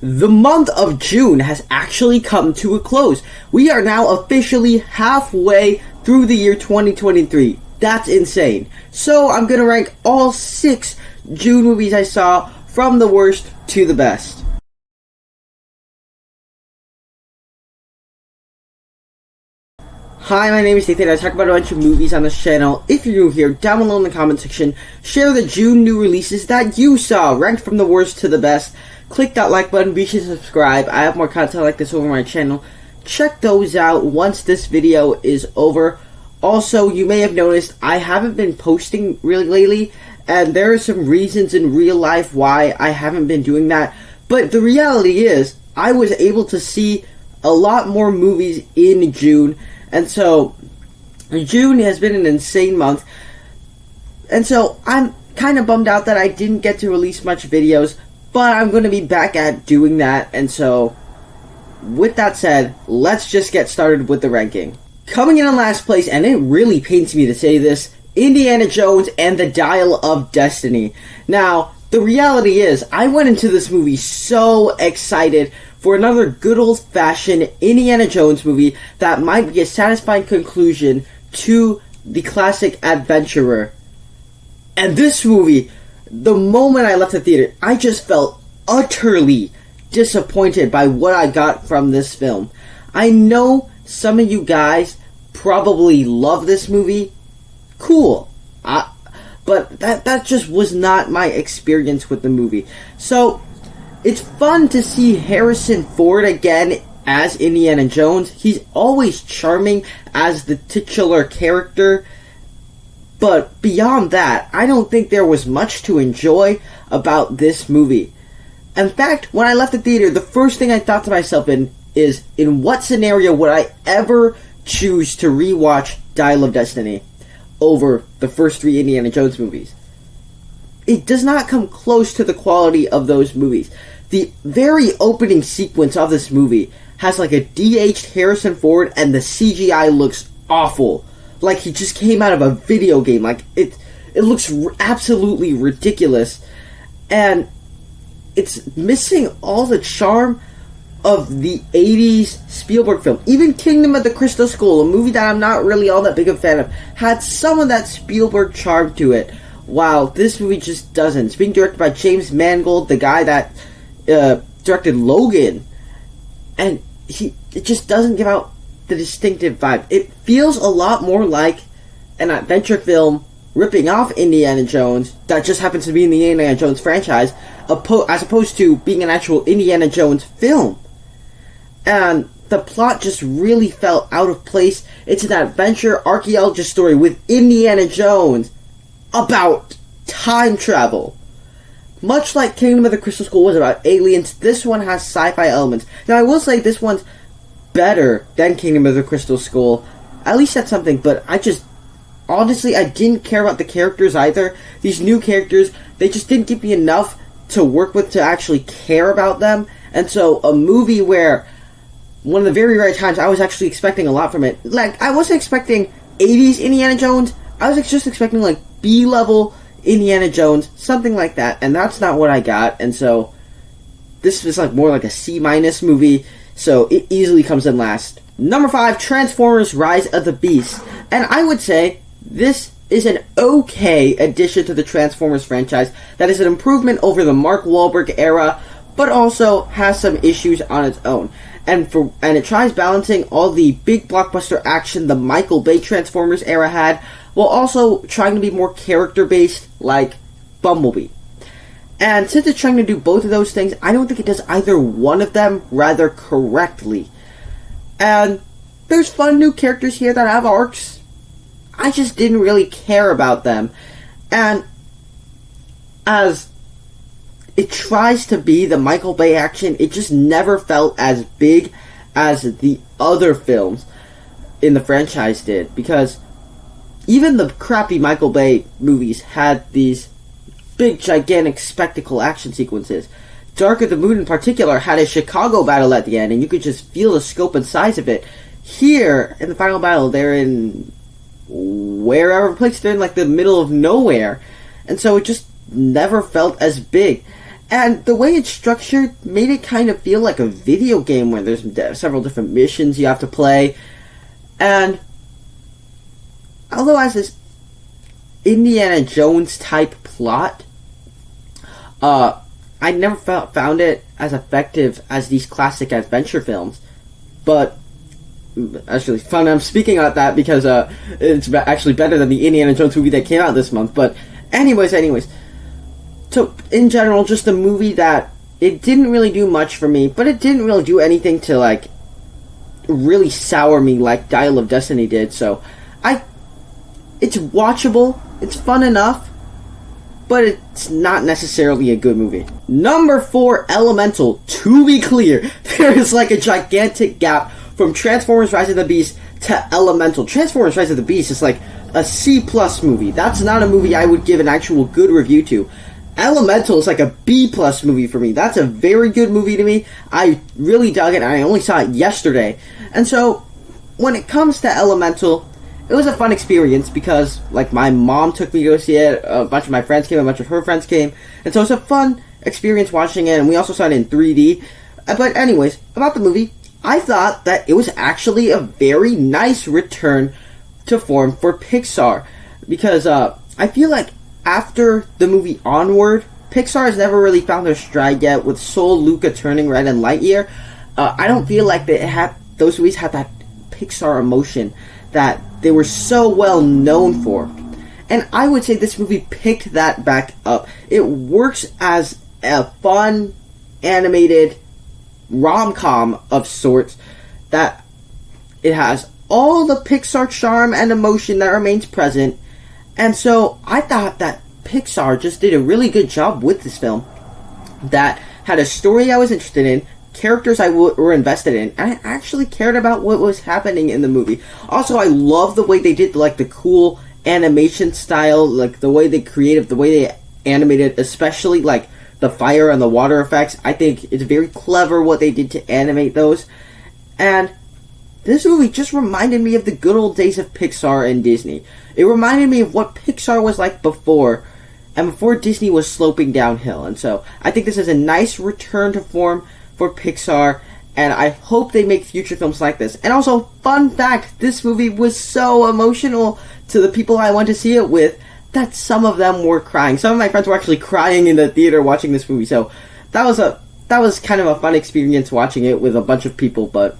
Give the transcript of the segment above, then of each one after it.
The month of June has actually come to a close. We are now officially halfway through the year 2023. That's insane. So I'm going to rank all 6 June movies I saw from the worst to the best. Hi, my name is Nathan. I talk about a bunch of movies on this channel. If you're new here, down below in the comment section, share the June new releases that you saw, ranked from the worst to the best. Click that like button, be sure to subscribe. I have more content like this over my channel. Check those out once this video is over. Also, you may have noticed I haven't been posting really lately, and there are some reasons in real life why I haven't been doing that. But the reality is, I was able to see a lot more movies in June, and so June has been an insane month. And so I'm kind of bummed out that I didn't get to release much videos, but I'm going to be back at doing that. And so with that said, let's just get started with the ranking. Coming in last place, and it really pains me to say this, Indiana Jones and the Dial of Destiny. Now, the reality is, I went into this movie so excited for another good old-fashioned Indiana Jones movie that might be a satisfying conclusion to the classic adventurer. And this movie, the moment I left the theater, I just felt utterly disappointed by what I got from this film. I know some of you guys probably love this movie. Cool. But that just was not my experience with the movie. So, it's fun to see Harrison Ford again as Indiana Jones. He's always charming as the titular character. But beyond that, I don't think there was much to enjoy about this movie. In fact, when I left the theater, the first thing I thought to myself is, in what scenario would I ever choose to rewatch Dial of Destiny over the first 3 Indiana Jones movies? It does not come close to the quality of those movies. The very opening sequence of this movie has like a de-aged Harrison Ford, and the CGI looks awful. Like he just came out of a video game. Like it looks absolutely ridiculous, and it's missing all the charm of the 80s Spielberg film. Even Kingdom of the Crystal Skull, a movie that I'm not really all that big a fan of, had some of that Spielberg charm to it, while this movie just doesn't. It's being directed by James Mangold, the guy that directed Logan, and it just doesn't give out the distinctive vibe. It feels a lot more like an adventure film ripping off Indiana Jones that just happens to be in the Indiana Jones franchise, as opposed to being an actual Indiana Jones film. And the plot just really felt out of place. It's an adventure archaeologist story with Indiana Jones about time travel. Much like Kingdom of the Crystal Skull was about aliens, this one has sci-fi elements. Now, I will say this one's better than Kingdom of the Crystal Skull. At least that's something, but honestly, I didn't care about the characters either. These new characters, they just didn't give me enough to work with to actually care about them. And so, a movie where one of the very rare times I was actually expecting a lot from it. Like, I wasn't expecting 80s Indiana Jones. I was just expecting, like, B-level Indiana Jones, something like that. And that's not what I got. And so, this was like more like a C- movie. So, it easily comes in last. Number 5, Transformers Rise of the Beast. And I would say this is an okay addition to the Transformers franchise that is an improvement over the Mark Wahlberg era, but also has some issues on its own. And it tries balancing all the big blockbuster action the Michael Bay Transformers era had, while also trying to be more character-based, like Bumblebee. And since it's trying to do both of those things, I don't think it does either one of them rather correctly. And there's fun new characters here that have arcs. I just didn't really care about them. And as it tries to be the Michael Bay action, it just never felt as big as the other films in the franchise did. Because even the crappy Michael Bay movies had these big, gigantic spectacle action sequences. Dark of the Moon in particular had a Chicago battle at the end, and you could just feel the scope and size of it. Here, in the final battle, they're in wherever place, they're in like the middle of nowhere. And so it just never felt as big. And the way it's structured made it kind of feel like a video game where there's several different missions you have to play. And although it has this Indiana Jones type plot, I never found it as effective as these classic adventure films. But that's really fun. I'm speaking about that because it's actually better than the Indiana Jones movie that came out this month. But anyways. So, in general, just a movie that it didn't really do much for me, but it didn't really do anything to, like, really sour me like Dial of Destiny did. So, it's watchable, it's fun enough, but it's not necessarily a good movie. Number 4, Elemental. To be clear, there is, like, a gigantic gap from Transformers Rise of the Beast to Elemental. Transformers Rise of the Beast is, like, a C+ movie. That's not a movie I would give an actual good review to. Elemental is like a B+ movie for me. That's a very good movie to me. I really dug it, and I only saw it yesterday. And so, when it comes to Elemental, it was a fun experience because, like, my mom took me to go see it, a bunch of my friends came, a bunch of her friends came, and so it was a fun experience watching it, and we also saw it in 3D. But anyways, about the movie, I thought that it was actually a very nice return to form for Pixar, because I feel like after the movie Onward, Pixar has never really found their stride yet with Soul, Luca, Turning Red, and Lightyear. I don't feel like those movies had that Pixar emotion that they were so well known for. And I would say this movie picked that back up. It works as a fun, animated rom-com of sorts that it has all the Pixar charm and emotion that remains present. And so I thought that Pixar just did a really good job with this film that had a story I was interested in, characters I were invested in, and I actually cared about what was happening in the movie. Also, I love the way they did, like, the cool animation style, like, the way the way they animated, especially, like, the fire and the water effects. I think it's very clever what they did to animate those. And this movie just reminded me of the good old days of Pixar and Disney. It reminded me of what Pixar was like before, and before Disney was sloping downhill. And so, I think this is a nice return to form for Pixar, and I hope they make future films like this. And also, fun fact, this movie was so emotional to the people I went to see it with that some of them were crying. Some of my friends were actually crying in the theater watching this movie. So, that was kind of a fun experience watching it with a bunch of people. But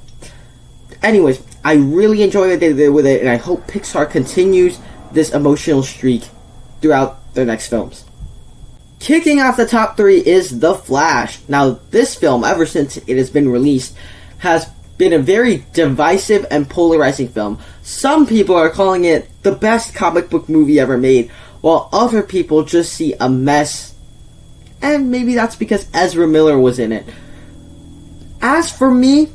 anyways, I really enjoy what they did with it, and I hope Pixar continues this emotional streak throughout their next films. Kicking off the top 3 is The Flash. Now, this film, ever since it has been released, has been a very divisive and polarizing film. Some people are calling it the best comic book movie ever made, while other people just see a mess. And maybe that's because Ezra Miller was in it. As for me,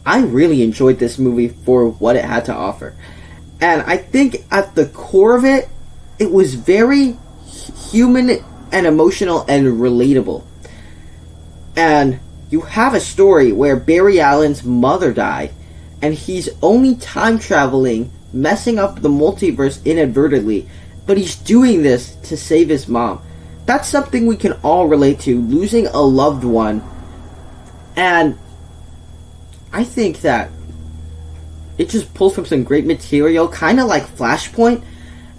I really enjoyed this movie for what it had to offer. And I think at the core of it, it was very human and emotional and relatable. And you have a story where Barry Allen's mother died, and he's only time traveling, messing up the multiverse inadvertently, but he's doing this to save his mom. That's something we can all relate to, losing a loved one. And I think that it just pulls from some great material, kind of like Flashpoint.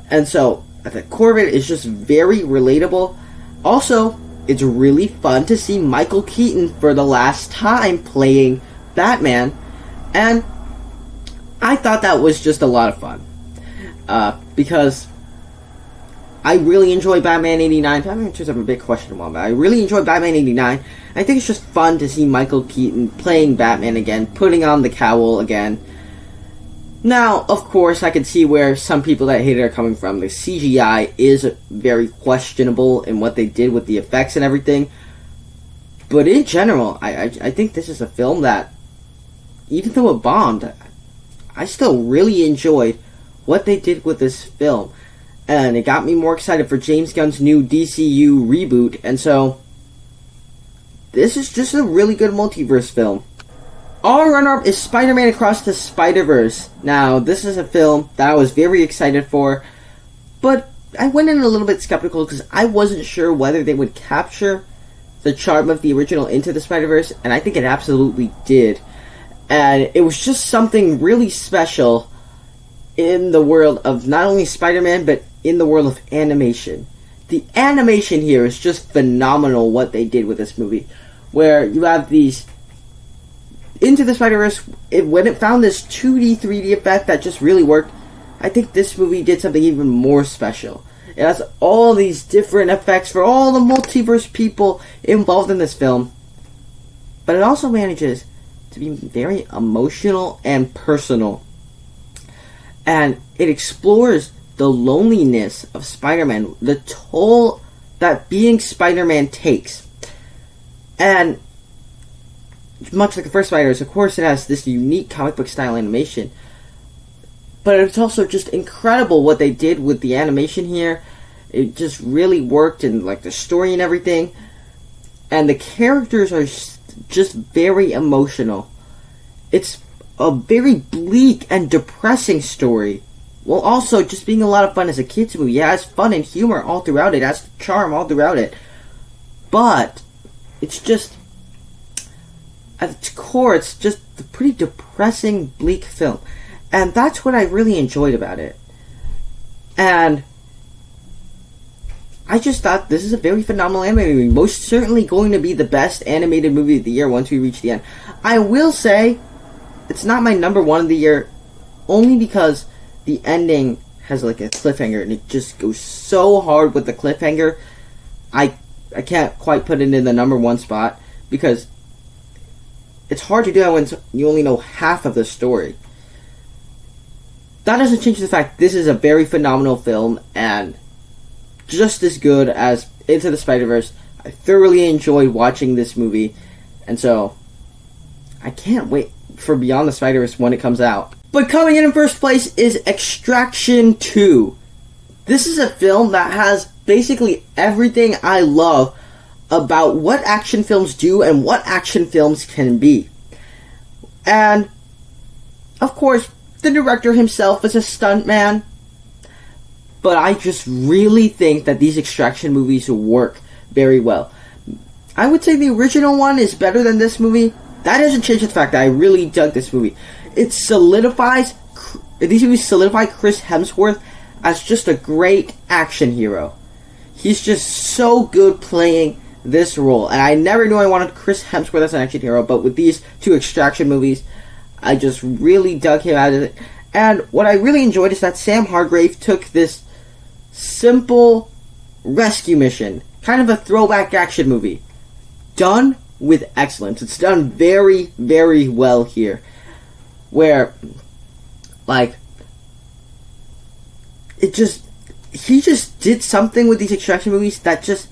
And so, at the core of it, it's just very relatable. Also, it's really fun to see Michael Keaton for the last time playing Batman. And I thought that was just a lot of fun. Because I really enjoy Batman 89. Batman Returns I'm a bit questionable, but I really enjoy Batman 89. I think it's just fun to see Michael Keaton playing Batman again, putting on the cowl again. Now, of course, I can see where some people that hate it are coming from. The CGI is very questionable in what they did with the effects and everything. But in general, I think this is a film that, even though it bombed, I still really enjoyed what they did with this film. And it got me more excited for James Gunn's new DCU reboot. And so, this is just a really good multiverse film. Our runner-up is Spider-Man Across the Spiderverse. Now, this is a film that I was very excited for, but I went in a little bit skeptical because I wasn't sure whether they would capture the charm of the original Into the Spider-Verse, and I think it absolutely did. And it was just something really special in the world of not only Spider-Man, but in the world of animation. The animation here is just phenomenal, what they did with this movie. Where you have these... Into the Spider-Verse, when it found this 2D, 3D effect that just really worked, I think this movie did something even more special. It has all these different effects for all the multiverse people involved in this film. But it also manages to be very emotional and personal. And it explores the loneliness of Spider-Man, the toll that being Spider-Man takes. And much like the first Spider-Verse, of course it has this unique comic book style animation. But it's also just incredible what they did with the animation here. It just really worked, and like the story and everything. And the characters are just very emotional. It's a very bleak and depressing story, while also just being a lot of fun as a kids movie. It has fun and humor all throughout it. It has charm all throughout it. But it's just, at its core, it's just a pretty depressing, bleak film. And that's what I really enjoyed about it. And I just thought this is a very phenomenal animated movie. Most certainly going to be the best animated movie of the year once we reach the end. I will say, it's not my number one of the year, only because the ending has like a cliffhanger, and it just goes so hard with the cliffhanger. I can't quite put it in the number one spot, because it's hard to do that when you only know half of the story. That doesn't change the fact this is a very phenomenal film, and just as good as Into the Spider-Verse. I thoroughly enjoyed watching this movie, and so I can't wait for Beyond the Spider-Verse when it comes out. But coming in first place is Extraction 2. This is a film that has basically everything I love about what action films do and what action films can be. And, of course, the director himself is a stuntman. But I just really think that these Extraction movies work very well. I would say the original one is better than this movie. That doesn't change the fact that I really dug this movie. These movies solidify Chris Hemsworth as just a great action hero. He's just so good playing this role. And I never knew I wanted Chris Hemsworth as an action hero, but with these two Extraction movies, I just really dug him out of it. And what I really enjoyed is that Sam Hargrave took this simple rescue mission, kind of a throwback action movie, done with excellence. It's done very, very well here, where, like, he just did something with these Extraction movies that just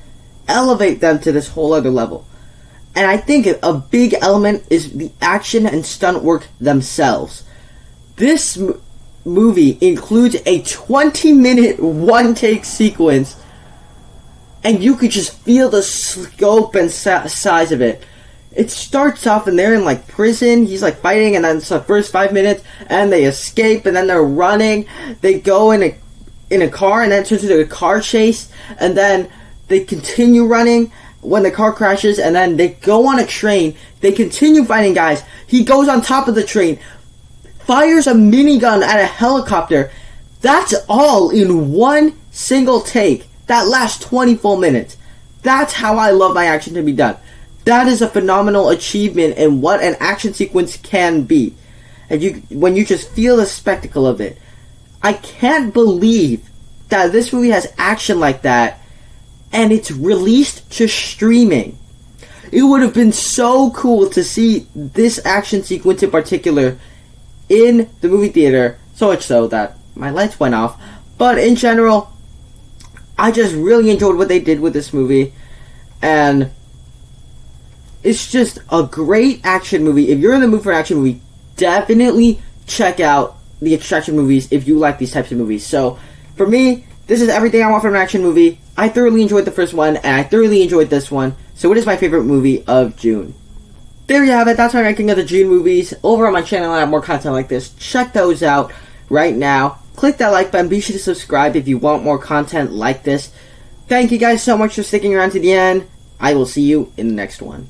elevate them to this whole other level. And I think a big element is the action and stunt work themselves. This movie includes a 20-minute one-take sequence, and you could just feel the scope and size of it. It starts off and they're in like prison, he's like fighting, and then it's the first 5 minutes, and they escape, and then they're running, they go in a car, and then it turns into a car chase, and then they continue running when the car crashes, and then they go on a train, they continue fighting guys, he goes on top of the train, fires a minigun at a helicopter. That's all in one single take. That lasts 20 full minutes. That's how I love my action to be done. That is a phenomenal achievement in what an action sequence can be. And when you just feel the spectacle of it. I can't believe that this movie has action like that, and it's released to streaming. It would have been so cool to see this action sequence in particular in the movie theater, so much so that my lights went off. But in general, I just really enjoyed what they did with this movie, and it's just a great action movie. If you're in the mood for an action movie, definitely check out the Extraction movies if you like these types of movies. So, for me, this is everything I want from an action movie. I thoroughly enjoyed the first one, and I thoroughly enjoyed this one, so it is my favorite movie of June. There you have it. That's my ranking of the June movies. Over on my channel, I have more content like this. Check those out right now. Click that like button. Be sure to subscribe if you want more content like this. Thank you guys so much for sticking around to the end. I will see you in the next one.